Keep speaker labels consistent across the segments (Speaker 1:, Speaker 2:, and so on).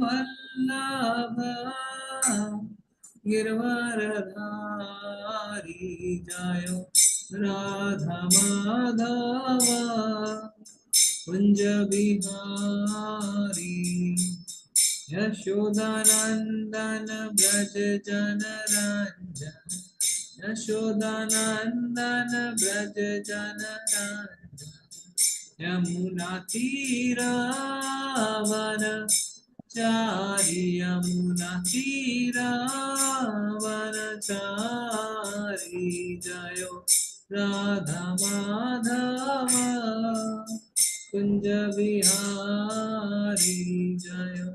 Speaker 1: वल्लभ गिरवरधारी जयो राधा माधव कुंज बिहारी यशोदानंदन ब्रज जनरंजन यशोदानंदन ब्रज जनरंजन यमुना तीरावन चारि यमुना तीरावन चारि जयो राधा माधव कुंज बिहारी जयो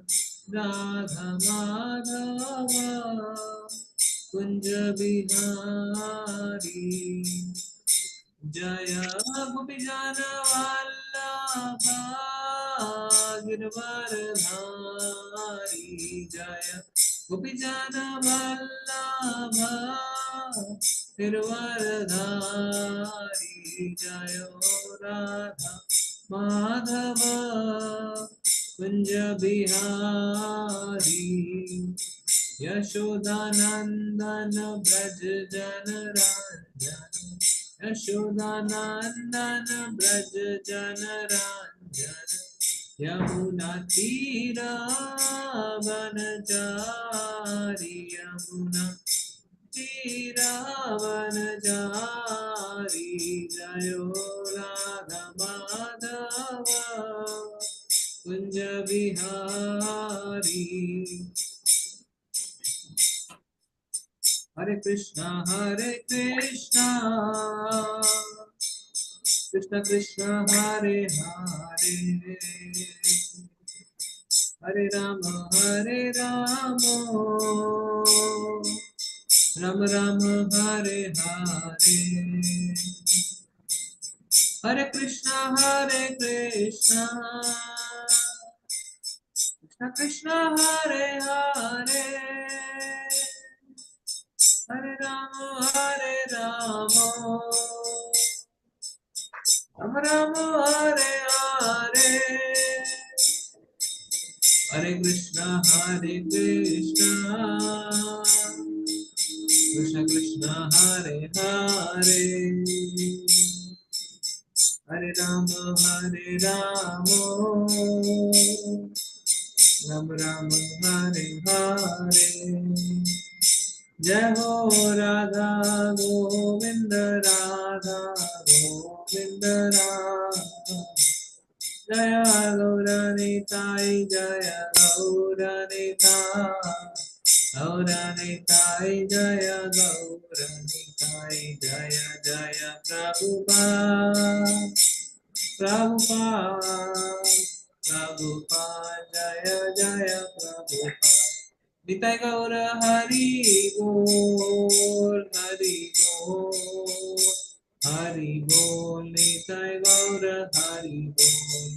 Speaker 1: राधा माधव कुंज बिहारी जय गोपीजन वल्लभ गिरवरधारी जय गोपीजन वल्लभ गिरवरधारी जय राधा माधव कुंज बिहारी यशोदानंदन ब्रज जनरंजन यशोदानंदन ब्रज जनरंजन यमुना तीरावनचारि यमुना तीरावनचारि जयो राधा माधव कुंज बिहारी हरे कृष्णा कृष्ण कृष्ण हरे हरे हरे राम राम राम हरे हरे हरे कृष्णा कृष्ण कृष्ण हरे हरे हरे राम राम राम हरे हरे हरे कृष्णा कृष्ण कृष्ण हरे हरे हरे राम राम राम हरे हरे जय हो राधा गोविंद राधा गोविंद राधा जय गौरनिताई जय गौरनिताई जय गौरनिताई जय जय प्रभुपाद जय जय प्रभुपाद निताई गौर हरि बोल निताई गौर हरि बोल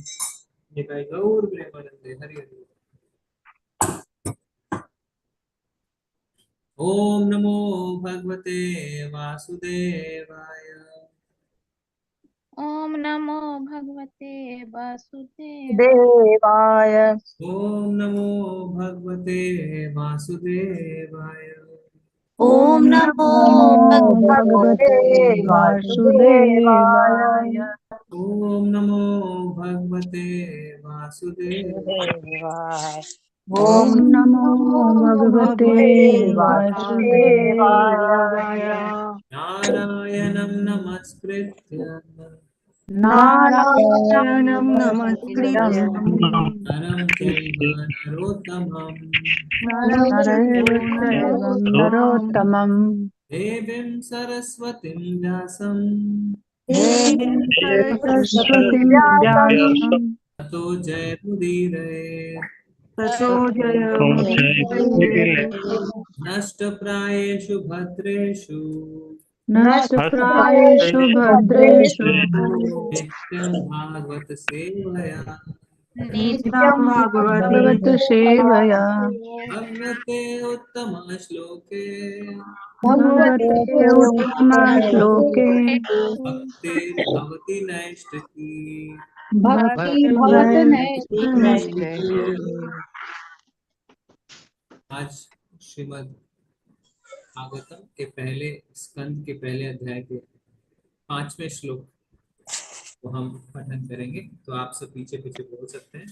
Speaker 1: निताई गौर प्रेमानंदे हरि हरि ओम नमो भगवते वासुदेवाय
Speaker 2: ओम नमो भगवते वासुदेवाय
Speaker 3: देवाय
Speaker 1: ओम नमो भगवते वासुदेवाय
Speaker 2: ओम नमो
Speaker 3: भगवते वासुदेवाय
Speaker 1: ओम नमो भगवते वासुदेवाय
Speaker 3: ओम नमो भगवते
Speaker 4: वासुदेवाय
Speaker 3: वासुदेवाय
Speaker 1: नारायणं नमस्कृत्य
Speaker 3: नारायणं नमस्कृत्य
Speaker 1: नरं चैव नरोत्तमं
Speaker 3: नरं चैव नरोत्तमं
Speaker 1: देवीं सरस्वतीं व्यासं
Speaker 3: देवीं सरस्वतीं व्यासं
Speaker 1: ततो जयमुदीरये
Speaker 3: ततो जयमुदीरये
Speaker 1: नष्टप्रायेषु भद्रेषु
Speaker 3: नष्टप्रायेषु भद्रेषु
Speaker 1: नित्यं भागवत सेवया
Speaker 3: नित्यं भगवत सेवया
Speaker 1: भगवते उत्तमश्लोके
Speaker 3: भगवते उत्तमश्लोके
Speaker 1: भक्तिर्भवति नैष्ठिकी
Speaker 3: भक्तिर्भवति नैष्ठिकी
Speaker 1: आज श्रीमद् भागवतम के पहले स्कंद के पहले अध्याय के 5वें श्लोक को हम पठन करेंगे। तो आप सब पीछे पीछे बोल सकते हैं।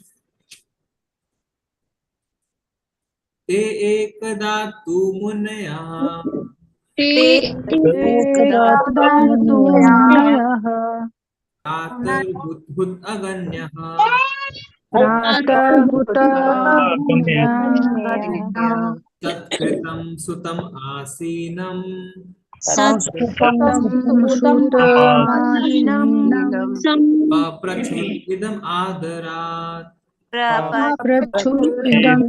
Speaker 1: ते एकदा तु मुनया
Speaker 3: एकदा तु मुनयः
Speaker 1: प्रातर्बुद्बुद् अगण्यः
Speaker 3: प्रातःहुतः
Speaker 1: तत्कृतं सुतम् आसीनं
Speaker 3: संस्कृतं सुतमासीनं
Speaker 1: पप्रच्छुरिदम् आदरात्
Speaker 3: प्रच्छुरिदम्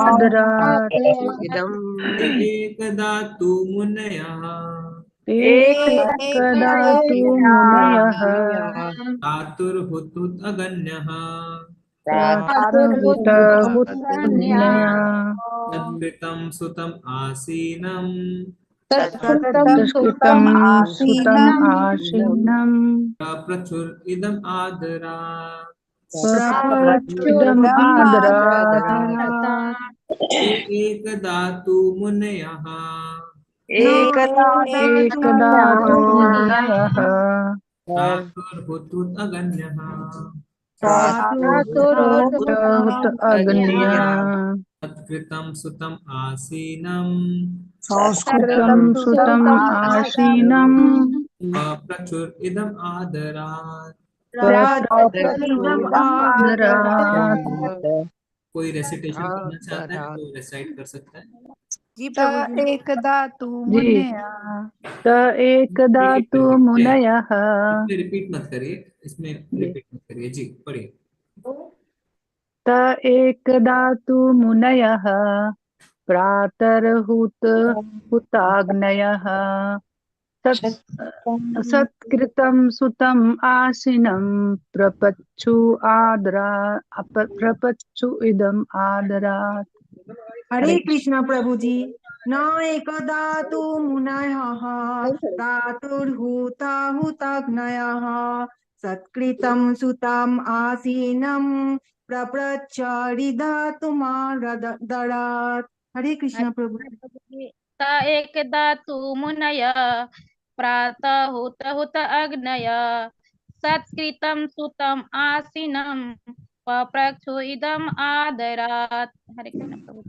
Speaker 3: आदरात्
Speaker 1: एकदा तु मुनयः
Speaker 3: एकदा तु मुनयः
Speaker 1: प्रातुर्हुतुत् अगण्यः
Speaker 3: प्रातःहुतहुतुन्नया
Speaker 1: तत्कृतं सुतम् आसीनं
Speaker 3: तत्कृतं सुतम् आसीनं
Speaker 1: पप्रच्छुरिदम् आदरात्
Speaker 3: प्रच्छुरिदम् आदरात्
Speaker 1: एकदा तु मुनयः
Speaker 3: एकदा तु मुनयः
Speaker 1: प्रातुर्हुतुत् अगण्यः
Speaker 3: प्रातःहुत अग्न्या
Speaker 1: तत्कृतं सुतम् आसीनं
Speaker 3: संस्कृतं सुतम् आसीनं
Speaker 1: पप्रच्छुरिदम् आदरात्।
Speaker 3: प्रच्छुरिदम् आदरात्।
Speaker 1: कोई रेसिटेशन करना चाहता है तो रेसाइट कर सकता है।
Speaker 2: एकदा तु
Speaker 3: जी
Speaker 2: मुनया
Speaker 3: त एकदा तु मुनयः
Speaker 1: इसमें रिपीट मत करिए, इसमें रिपीट मत करिए जी, पढ़िए।
Speaker 3: त एकदा तु मुनयः प्रातर्हुताग्नयः सत्कृतं सुतम् आसीनं प्रपच्छु इदम् आदरात्।
Speaker 4: हरे कृष्ण प्रभु जी। न एकदा तु मुनयः प्रातुर्हुताहुताग्नयः सत्कृतं सुतम् आसीनं प्रप्रच्छरिदातुमादरात्। हरे कृष्ण प्रभु।
Speaker 2: ता एकदा तु मुनया प्रातः हुत अग्नय सत्कृतं सुतम् आसीनं पप्रच्छु इदम् आदरात्। हरे कृष्ण प्रभु।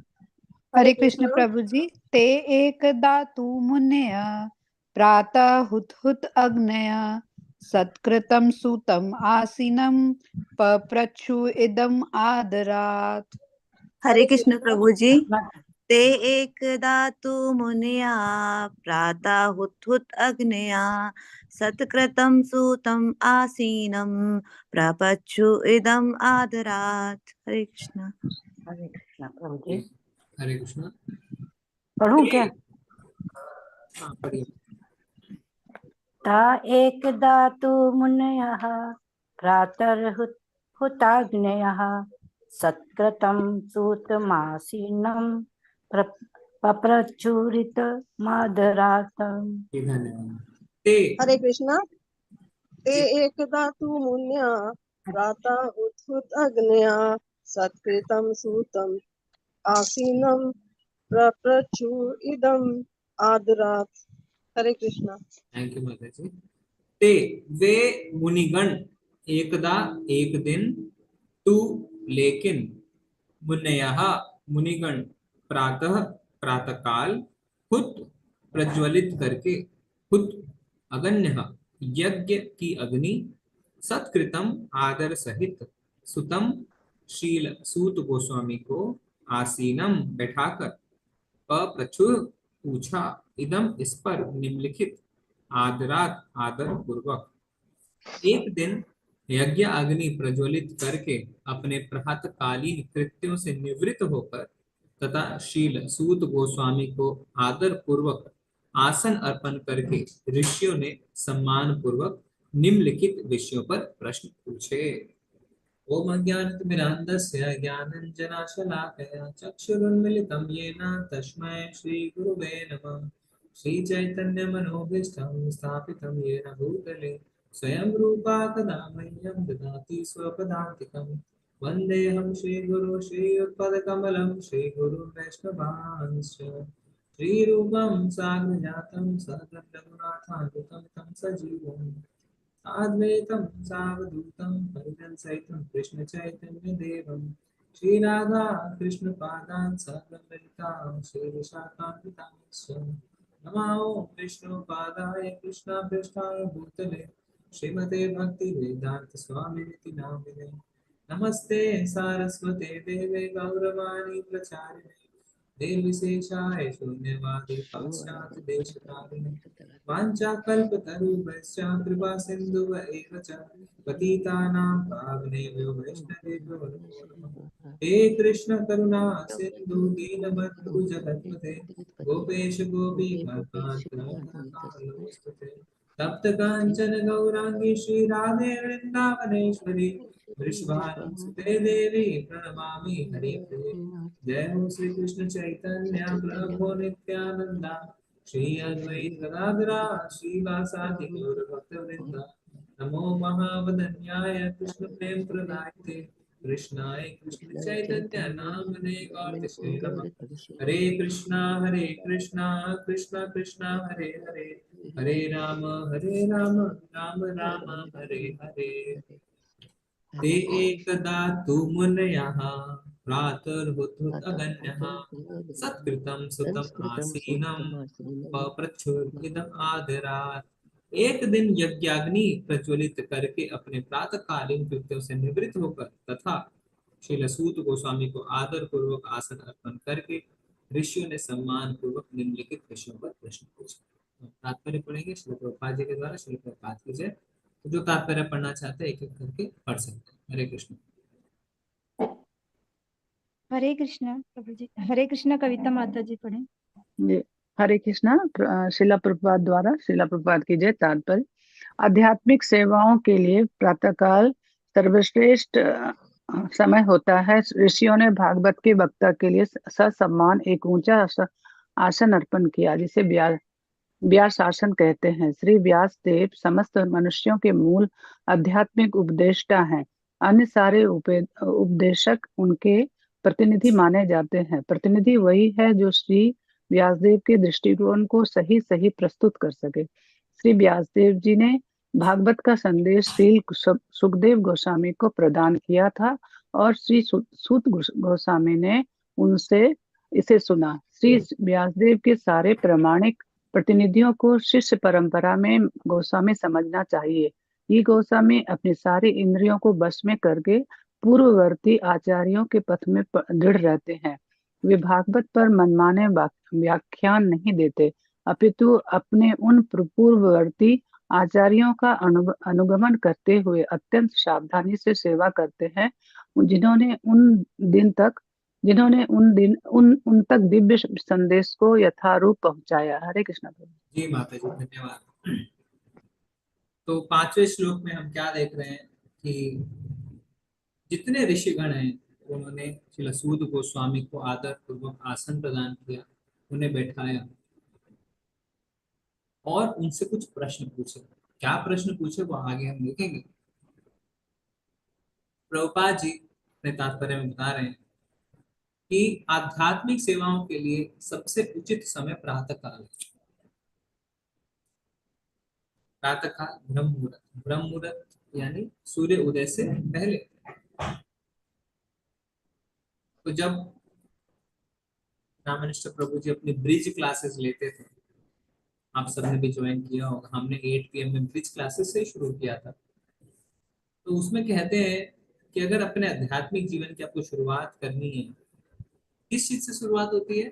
Speaker 5: हरे कृष्ण प्रभु जी। ते एकदा तु मुनया प्रातः हुत अग्नय सत्कृतं सुतम् आसीनं पप्रच्छु इदम् आदरात्।
Speaker 6: हरे कृष्ण प्रभु जी। ते एकदा तु मुनया प्रातः हुत अग्नया सत्कृतं सुतम् आसीनं प्रपच्छु इदम् आदरात्। हरे कृष्ण।
Speaker 7: हरे कृष्ण प्रभु जी।
Speaker 1: हरे कृष्ण।
Speaker 7: पढ़ूं क्या?
Speaker 1: हाँ पढ़िए।
Speaker 7: ता एकदा तु मुनयः प्रातर्हुताग्नयः सत्कृतं सूतमासीनं पप्रच्छुरितमादरात्।
Speaker 1: धन्यवाद। ते
Speaker 8: हरे कृष्णा। ते एकदा तु मुन्या प्रातः उत्थुत अग्नया सत्कृतं सूतम् आसीनं प्रप्रच्छु इदम् आदरात्। हरे कृष्णा।
Speaker 1: थैंक यू माता जी। ते वे मुनिगण एकदा एक दिन तू लेकिन मुनयः मुनिगण प्रातः प्रातःकाल हुत प्रज्वलित करके हुत अगण्य यज्ञ की अग्नि सत्कृतम आदर सहित सुतम शील सूत गोस्वामी को आसीनम बैठाकर अप्रचुर पूछा इदम इस पर निम्नलिखित आदरात आदर पूर्वक। एक दिन यज्ञ अग्नि प्रज्वलित करके अपने प्रातःकालीन कृत्यों से निवृत्त होकर तथा शील सूत गोस्वामी को आदर पूर्वक आसन अर्पण करके ऋषियों ने सम्मान पूर्वक निम्नलिखित विषयों पर प्रश्न पूछे। ओम अज्ञानतिमिरान्धस्य ज्ञानाञ्जनशलाकया चक्षुरुन्मिलितं येन तस्मै श्रीगुरुवे नमः। श्रीचैतन्यमनोभीष्टं स्थापितं येन भूतले स्वयं रूपा कदा मह्यं ददाति स्वपदान्तिकम्। वन्देऽहं श्रीगुरु श्रीयुतपदकमलं श्रीगुरु वैष्णवांश्च श्रीरूपं साग्रजातं सहगं रघुनाथान्वितं तं सजीवम् अद्वैतं सावधूतं परिजनसहितं कृष्ण चैतन्य देवं श्रीराधा कृष्ण पादान् सहगं ललिता श्री विशाखान्वितांश्च नमो विष्णु पादाय कृष्ण पृष्ठाय भूतले श्रीमते भक्ति वेदांत स्वामिनिति नामिने नमस्ते सारस्वते देवे गौरवाणी प्रचारिणे निर्विशेषाय शून्यवादी पाश्चात्य देशकारिणे वाञ्छाकल्पतरुभ्यश्च कृपा सिन्धुव एव च पतितानां पावनेभ्यो वैष्णवेभ्यो नमो नमः। हे कृष्ण करुणा सिन्धु दीनबन्धु जगत्पते गोपेश गोपीकान्त राधाकालोस्तुते तप्त काञ्चन गौरांगी श्रीराधे वृन्दावनेश्वरी वृषभानुसुते देवी प्रणमामि हरिप्रिये। जय हो श्री कृष्ण चैतन्य प्रभु नित्यानंदा श्री अद्वैत गदाधरा श्रीवासादि गौर भक्तवृंदा नमो महावदन्याय कृष्ण प्रेम प्रदायते कृष्णाय कृष्ण चैतन्य नामने गौर श्री नमः। हरे कृष्णा कृष्णा कृष्णा हरे हरे हरे राम राम राम हरे हरे। ते एकदा तु मुनयः प्रातर्हुतगन्यः सत्कृतं सुतम् आसीनं पप्रच्छुरिदम् आदरात्। एक दिन यज्ञाग्नि प्रज्वलित करके अपने प्रातःकालीन कृत्यों से निवृत्त होकर तथा श्री सूत गोस्वामी को आदर पूर्वक आसन अर्पण करके ऋषियों ने सम्मान पूर्वक निम्नलिखित विषयों पर प्रश्न पूछे। तात्पर्य पढ़ेंगे श्री प्रभुपाद जी के द्वारा। श्री प्रभुपाद की जय। जो तात्पर्य पढ़ना चाहते हैं एक एक करके पढ़ सकते हैं। हरे कृष्ण।
Speaker 9: हरे कृष्ण प्रभु जी। हरे कृष्ण कविता माता जी पढ़े।
Speaker 3: जी, हरे कृष्णा। शिला प्रभुपाद द्वारा शिला प्रभुपाद की जय। तात्पर्य: आध्यात्मिक सेवाओं के लिए प्रातःकाल सर्वश्रेष्ठ समय होता है। ऋषियों ने भागवत के वक्ता के लिए ससम्मान एक ऊंचा आसन अर्पण किया, जिसे व्यास आसन कहते हैं। श्री व्यास देव समस्त मनुष्यों के मूल आध्यात्मिक उपदेष्टा हैं। अन्य सारे उपदेशक उनके प्रतिनिधि माने जाते हैं। प्रतिनिधि वही है जो श्री व्यासदेव के दृष्टिकोण को सही सही प्रस्तुत कर सके। श्री व्यासदेव जी ने भागवत का संदेश श्री सुखदेव गोस्वामी को प्रदान किया था और श्री सूत गोस्वामी ने उनसे इसे सुना। श्री व्यासदेव के सारे प्रामाणिक प्रतिनिधियों को शिष्य परंपरा में गोस्वामी समझना चाहिए। ये गोस्वामी अपनी सारी इंद्रियों को वश में करके पूर्ववर्ती आचार्यों के पथ में दृढ़ रहते हैं। वे भागवत पर मनमाने व्याख्यान नहीं देते, अपितु अपने उन पूर्ववर्ती आचार्यों का अनुगमन करते हुए अत्यंत सावधानी से सेवा करते हैं, जिन्होंने उन तक दिव्य संदेश को यथारूप पहुंचाया। हरे कृष्ण प्रभु
Speaker 1: जी। माता जी धन्यवाद। तो 5वें श्लोक में हम क्या देख रहे हैं कि जितने ऋषिगण हैं उन्होंने श्री सूत गोस्वामी को आदर पूर्वक आसन प्रदान किया, उन्हें बैठाया और उनसे कुछ प्रश्न पूछे। क्या प्रश्न पूछे वो आगे हम देखेंगे। प्रभुपाद जी अपने तात्पर्य में बता रहे हैं कि आध्यात्मिक सेवाओं के लिए सबसे उचित समय प्रातःकाल है। प्रातःकाल ब्रह्म मुहूर्त, ब्रह्म मुहूर्त यानी सूर्य उदय से पहले। तो जब रामनिष्ठ प्रभु जी अपनी ब्रिज क्लासेस लेते थे, आप सबने भी ज्वाइन किया होगा, हमने 8 PM में ब्रिज क्लासेस से शुरू किया था। तो उसमें कहते हैं कि अगर अपने आध्यात्मिक जीवन की आपको शुरुआत करनी है, किस चीज से शुरुआत होती है?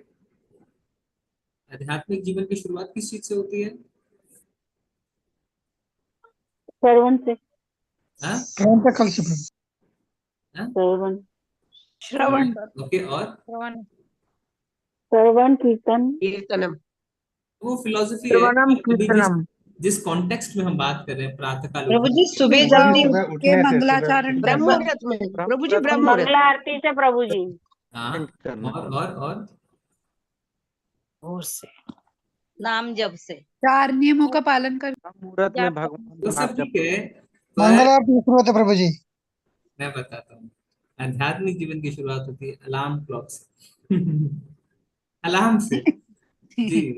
Speaker 1: आध्यात्मिक जीवन की शुरुआत किस चीज से होती है?
Speaker 7: श्रवण से।
Speaker 5: श्रवण।
Speaker 1: ओके। और
Speaker 7: श्रवण कीर्तन।
Speaker 1: वो फिलोसफी
Speaker 4: श्रवणम
Speaker 1: है।
Speaker 4: कीर्तनम।
Speaker 1: जिस कॉन्टेक्स्ट में हम बात कर रहे हैं प्रातःकाल
Speaker 4: प्रभु जी सुबह जल्दी
Speaker 5: के मंगलाचरण
Speaker 4: ब्रह्म मुहूर्त में। प्रभु जी ब्रह्म मुहूर्त।
Speaker 7: मंगला आरती से प्रभु जी।
Speaker 1: हाँ। और
Speaker 7: से
Speaker 2: नाम जप से।
Speaker 5: 4 नियमों का पालन कर।
Speaker 10: मुहूर्त में भगवान
Speaker 1: वो सब ठीक है।
Speaker 10: मंगल आरती शुरू होता है प्रभु जी।
Speaker 1: मैं बताता हूँ। आध्यात्मिक जीवन की शुरुआत होती है अलार्म क्लॉक से। अलार्म से। जी।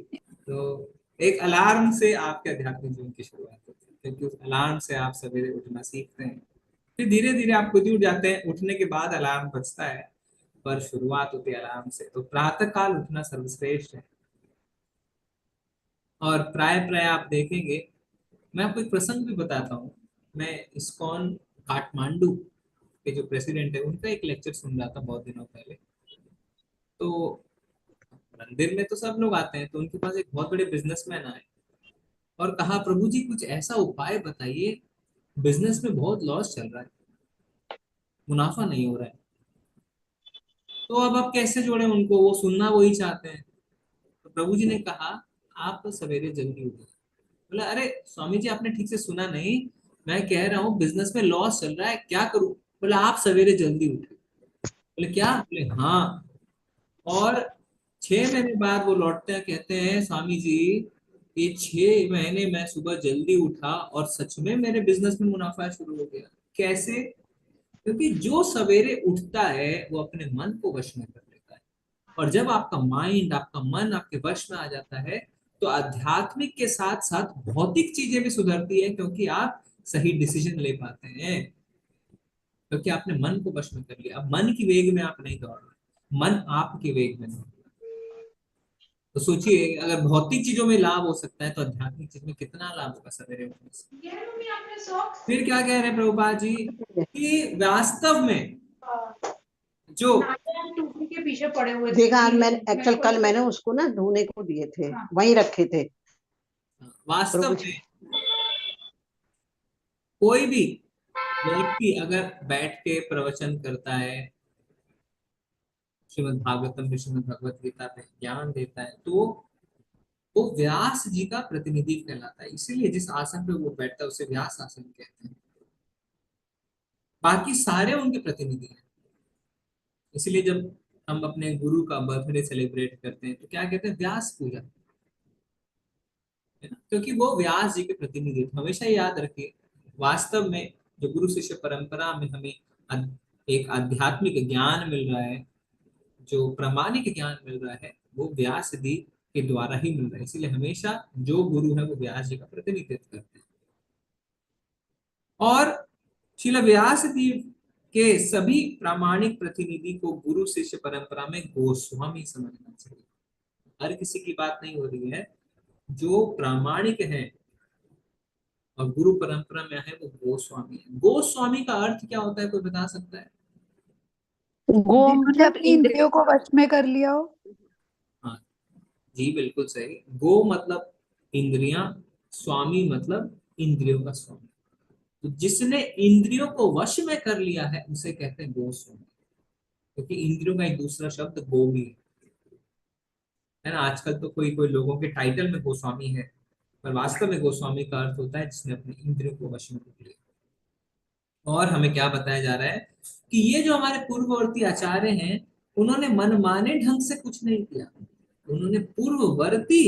Speaker 1: तो एक अलार्म से आपके आध्यात्मिक जीवन की शुरुआत होती है, क्योंकि उस अलार्म से आप सवेरे उठना सीखते हैं, फिर धीरे धीरे आप खुद ही उठ जाते हैं। उठने के बाद अलार्म बजता है, पर शुरुआत होती है अलार्म से। तो प्रातः काल उठना सर्वश्रेष्ठ है। और प्राय प्राय आप देखेंगे, मैं आपको एक प्रसंग भी बताता हूँ। मैं इस्कॉन काठमांडू के जो प्रेसिडेंट है उनका एक लेक्चर सुन रहा था बहुत दिनों पहले। तो मंदिर में तो सब लोग आते हैं, तो उनके पास एक बहुत बड़े बिजनेसमैन आए और कहा, प्रभु जी कुछ ऐसा उपाय बताइए, बिजनेस में बहुत लॉस चल रहा है, मुनाफा नहीं हो रहा है। तो अब आप कैसे जोड़े उनको, वो सुनना वही चाहते हैं। तो प्रभु जी ने कहा, आप तो सवेरे जल्दी उठो। बोला, अरे स्वामी जी आपने ठीक से सुना नहीं, मैं कह रहा हूँ बिजनेस में लॉस चल रहा है, क्या करूं। बोला, आप सवेरे जल्दी उठे। बोले क्या? बोले हाँ। और 6 महीने बाद वो लौटते हैं, कहते हैं स्वामी जी ये 6 महीने मैं सुबह जल्दी उठा और सच में मेरे बिजनेस में मुनाफा शुरू हो गया। कैसे? क्योंकि जो सवेरे उठता है वो अपने मन को वश में कर लेता है। और जब आपका माइंड, आपका मन आपके वश में आ जाता है, तो आध्यात्मिक के साथ साथ भौतिक चीजें भी सुधरती है, क्योंकि आप सही डिसीजन ले पाते हैं, क्योंकि आपने मन को वश में कर लिया। अब मन की वेग में आप नहीं दौड़ रहे, मन आपके वेग में दौड़ रहा है। तो सोचिए, अगर भौतिक चीजों में लाभ हो सकता है, तो आध्यात्मिक चीज में कितना लाभ होगा सवेरे उठने से। फिर क्या कह रहे हैं प्रभुपाद जी, कि वास्तव में जो
Speaker 5: के पीछे पड़े हुए
Speaker 10: देखा, आज मैंने एक्चुअल कल मैंने उसको ना धोने को दिए थे, वहीं रखे थे।
Speaker 1: वास्तव में कोई भी व्यक्ति अगर बैठ के प्रवचन करता है, श्रीमद् भागवतम में, श्रीमद् भगवत गीता पे ज्ञान देता है, तो वो व्यास जी का प्रतिनिधि कहलाता है। इसीलिए जिस आसन पे वो बैठता है उसे व्यास आसन कहते हैं। बाकी सारे उनके प्रतिनिधि हैं। इसलिए जब हम अपने गुरु का बर्थडे सेलिब्रेट करते हैं तो क्या कहते हैं? व्यास पूजा, है ना? क्योंकि वो व्यास जी के प्रतिनिधि थे। हमेशा याद रखिए, वास्तव में जो गुरु शिष्य परंपरा में हमें एक आध्यात्मिक ज्ञान मिल रहा है, जो प्रामाणिक ज्ञान मिल रहा है, वो व्यास जी के द्वारा ही मिल रहा है। इसलिए हमेशा जो गुरु है वो व्यास जी का प्रतिनिधित्व करते हैं। और श्रील व्यास जी के सभी प्रामाणिक प्रतिनिधि को गुरु शिष्य परंपरा में गोस्वामी समझना चाहिए। हर किसी की बात नहीं हो रही है, जो प्रामाणिक है और गुरु परंपरा में है वो गोस्वामी है। गोस्वामी का अर्थ क्या होता है, कोई बता सकता है?
Speaker 5: गो मतलब अपनी इंद्रियों को वश में कर लिया हो।
Speaker 1: हाँ जी, बिल्कुल सही। गो मतलब इंद्रियां, स्वामी मतलब इंद्रियों का स्वामी। तो जिसने इंद्रियों को वश में कर लिया है उसे कहते हैं गोस्वामी। क्योंकि इंद्रियों का एक दूसरा शब्द गो भी है ना। आजकल तो कोई कोई लोगों के टाइटल में गोस्वामी है, पर वास्तव में गोस्वामी का अर्थ होता है जिसने अपने इंद्रियों को वश में कर लिया। और हमें क्या बताया जा रहा है कि ये जो हमारे पूर्ववर्ती आचार्य हैं, उन्होंने मनमाने ढंग से कुछ नहीं किया। उन्होंने पूर्ववर्ती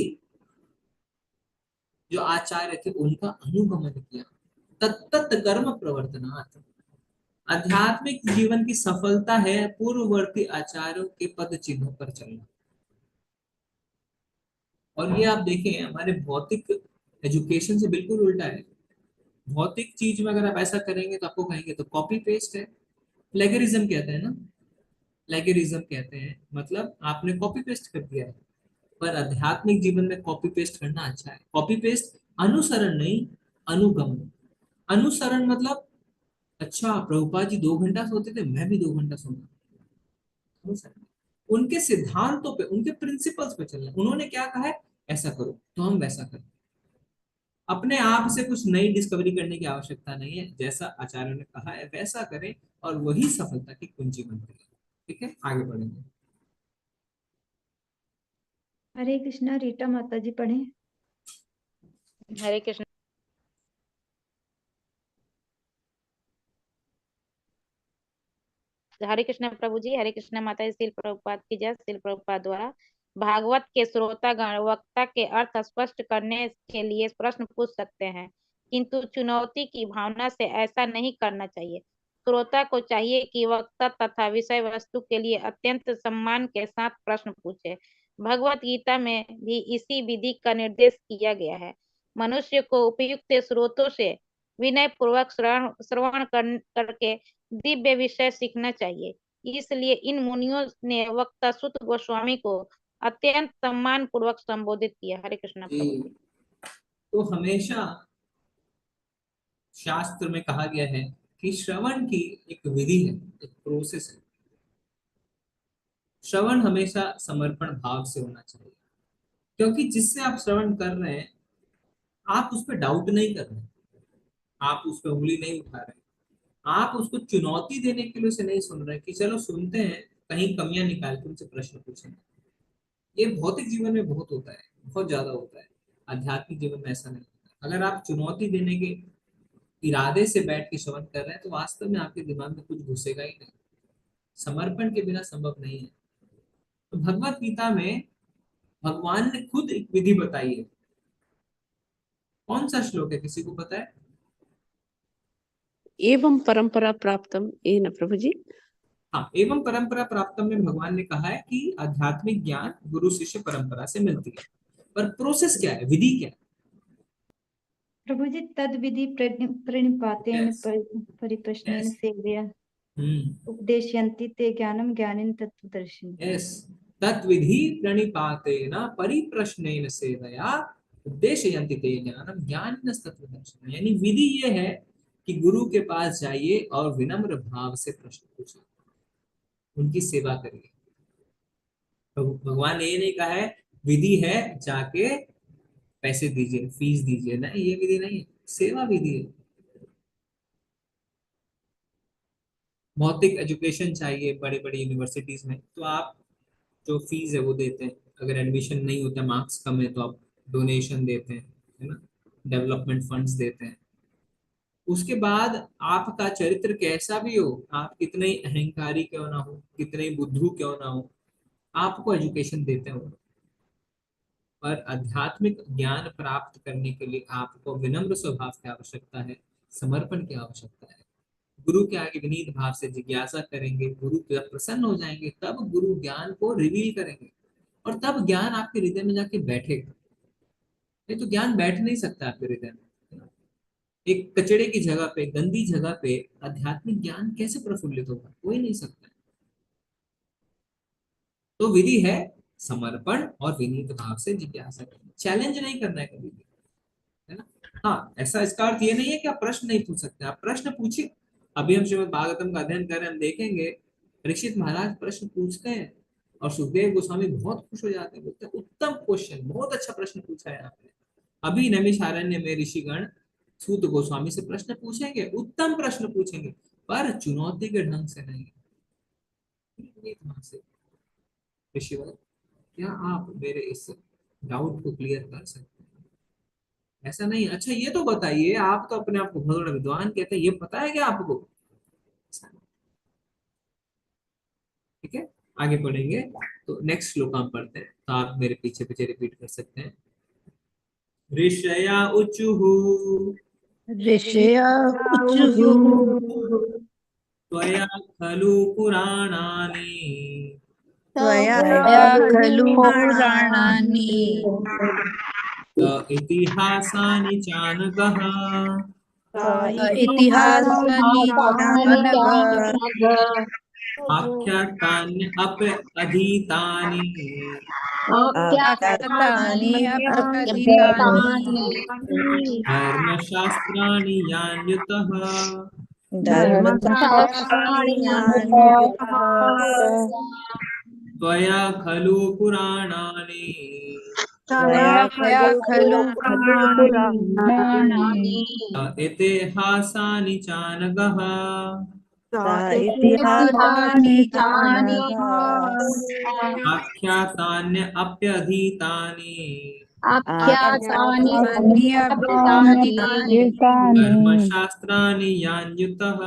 Speaker 1: जो आचार्य थे उनका अनुगमन किया। तत्त कर्म प्रवर्तनात्। आध्यात्मिक जीवन की सफलता है पूर्ववर्ती आचार्यों के पद चिन्हों पर चलना। और ये आप देखें, हमारे भौतिक एजुकेशन से बिल्कुल उल्टा है। भौतिक चीज में अगर आप ऐसा करेंगे तो आपको कहेंगे तो कॉपी पेस्ट है। प्लेगरिज्म कहते हैं ना, प्लेगरिज्म कहते हैं, मतलब आपने कॉपी पेस्ट कर दिया है। पर आध्यात्मिक जीवन में कॉपी पेस्ट करना अच्छा है। कॉपी पेस्ट अनुसरण नहीं, अनुगमन। अनुसरण मतलब, अच्छा प्रभुपाद जी 2 घंटा सोते थे, मैं भी 2 घंटा सोऊंगा। अनुसरण, उनके सिद्धांतों पे, उनके प्रिंसिपल्स पे चलना। उन्होंने क्या कहा है ऐसा करो, तो हम वैसा करें। अपने आप से कुछ नई डिस्कवरी करने की आवश्यकता नहीं है। जैसा आचार्यों ने कहा है वैसा करें, और वही सफलता की कुंजी बनती है। ठीक है, आगे बढ़ेंगे।
Speaker 9: हरे कृष्णा, रीटा माता जी पढ़े।
Speaker 2: हरे कृष्ण। हरे कृष्ण प्रभु जी, हरे कृष्ण माता जी। श्रील प्रभुपाद की जय। श्रील प्रभुपाद द्वारा भागवत के श्रोतागण वक्ता के अर्थ स्पष्ट करने के लिए प्रश्न पूछ सकते हैं, किंतु चुनौती की भावना से ऐसा नहीं करना चाहिए। श्रोता को चाहिए कि वक्ता तथा विषय वस्तु के लिए अत्यंत सम्मान के साथ प्रश्न पूछे। भगवत गीता में भी इसी विधि का निर्देश किया गया है। मनुष्य को उपयुक्त स्रोतों से विनय पूर्वक श्रवण करके दिव्य विषय सीखना चाहिए। इसलिए इन मुनियों ने वक्ता सुत गोस्वामी को अत्यंत सम्मान पूर्वक संबोधित किया। हरे कृष्ण प्रभु
Speaker 1: जी।
Speaker 2: जी।
Speaker 1: तो हमेशा शास्त्र में कहा गया है कि श्रवण की एक विधि है, एक प्रोसेस है। श्रवण हमेशा समर्पण भाव से होना चाहिए, क्योंकि जिससे आप श्रवण कर रहे हैं आप उस पर डाउट नहीं कर रहे, आप उस पर उंगली नहीं उठा रहे, आप उसको चुनौती देने के लिए उसे नहीं सुन रहे कि चलो सुनते हैं, कहीं कमियां निकाल के उनसे प्रश्न पूछेंगे। ये भौतिक जीवन में बहुत होता है, बहुत ज्यादा होता है। आध्यात्मिक जीवन में ऐसा नहीं होता। अगर आप चुनौती देने के इरादे से बैठ के श्रवण कर रहे हैं तो वास्तव में आपके दिमाग में कुछ घुसेगा ही नहीं। समर्पण के बिना संभव नहीं है। तो भगवत गीता में भगवान ने खुद एक विधि बताई है। कौन सा श्लोक है, किसी को पता है?
Speaker 11: एवं परंपरा प्राप्तम, ये ना प्रभु जी?
Speaker 1: हाँ, एवं परंपरा प्राप्तम में भगवान ने कहा है कि आध्यात्मिक ज्ञान गुरु शिष्य परंपरा से मिलती है। पर प्रोसेस क्या है, विधि क्या है?
Speaker 9: प्रभु जी, तद विधि प्रणिपातेन परिप्रश्नेन सेव्य उपदेशयन्ति ते ज्ञानम ज्ञानिन तत्त्वदर्शिन।
Speaker 1: यस, तत्विधि प्रणिपातेन परिप्रश्नेन सेवया उपदेशयन्ति ते ज्ञानम ज्ञानिन तत्त्वदर्शिन। यानी विधि ये है कि गुरु के पास जाइए और विनम्र भाव से प्रश्न पूछिए, उनकी सेवा करिए। तो भगवान ने ये नहीं कहा है विधि है जाके पैसे दीजिए, फीस दीजिए, नहीं, ये विधि नहीं है, सेवा विधि है। भौतिक एजुकेशन चाहिए बड़ी बड़ी यूनिवर्सिटीज में, तो आप जो फीस है वो देते हैं। अगर एडमिशन नहीं होता, मार्क्स कम है, तो आप डोनेशन देते हैं, है ना, डेवलपमेंट फंड्स देते हैं। उसके बाद आपका चरित्र कैसा भी हो, आप कितने ही अहंकारी क्यों ना हो, कितने ही बुद्धू क्यों ना हो, आपको एजुकेशन देते हो। और आध्यात्मिक ज्ञान प्राप्त करने के लिए आपको विनम्र स्वभाव की आवश्यकता है, समर्पण की आवश्यकता है। गुरु के आगे विनीत भाव से जिज्ञासा करेंगे, गुरु जब प्रसन्न हो जाएंगे तब गुरु ज्ञान को रिवील करेंगे, और तब ज्ञान आपके हृदय में जाके बैठेगा। नहीं तो ज्ञान बैठ नहीं सकता आपके हृदय में। एक कचड़े की जगह पे, गंदी जगह पे आध्यात्मिक ज्ञान कैसे प्रफुल्लित होगा? हो ही नहीं सकता। तो विधि है समर्पण और विनीत भाव से जिज्ञासा करना, चैलेंज नहीं करना है कभी भी, है ना। हाँ, ऐसा इसका अर्थ ये नहीं है कि आप प्रश्न नहीं पूछ सकते, आप प्रश्न पूछिए। अभी हम श्रीमद् भागवतम का अध्ययन कर रहे हैं, हम देखेंगे परीक्षित महाराज प्रश्न पूछते हैं और सुखदेव गोस्वामी बहुत खुश हो जाते हैं, बोलते हैं उत्तम क्वेश्चन, बहुत अच्छा प्रश्न पूछा है आपने। अभी नैमिषारण्य में ऋषिगण सूत गोस्वामी से प्रश्न पूछेंगे, उत्तम प्रश्न पूछेंगे, पर चुनौती के ढंग से नहीं, ऋषिवर क्या आप मेरे इस डाउट को क्लियर कर सकते हैं? ऐसा नहीं, अच्छा ये तो बताइए, आप तो अपने आप को बहुत बड़ा विद्वान कहते हैं, ये पता है क्या आपको? ठीक है, आगे पढ़ेंगे। तो नेक्स्ट श्लोक हम पढ़ते हैं, तो आप मेरे पीछे पीछे रिपीट कर सकते हैं। ऋषया उचुः त्वया खलु पुराणानि इतिहासानि चानघः आख्यातानि अधीतानि धर्मशास्त्राणि यान्युतः त्वया खलु पुराणानि इतिहासानि चानघः आख्यातान्यप्यधीतानि धर्मशास्त्राणि यान्युतः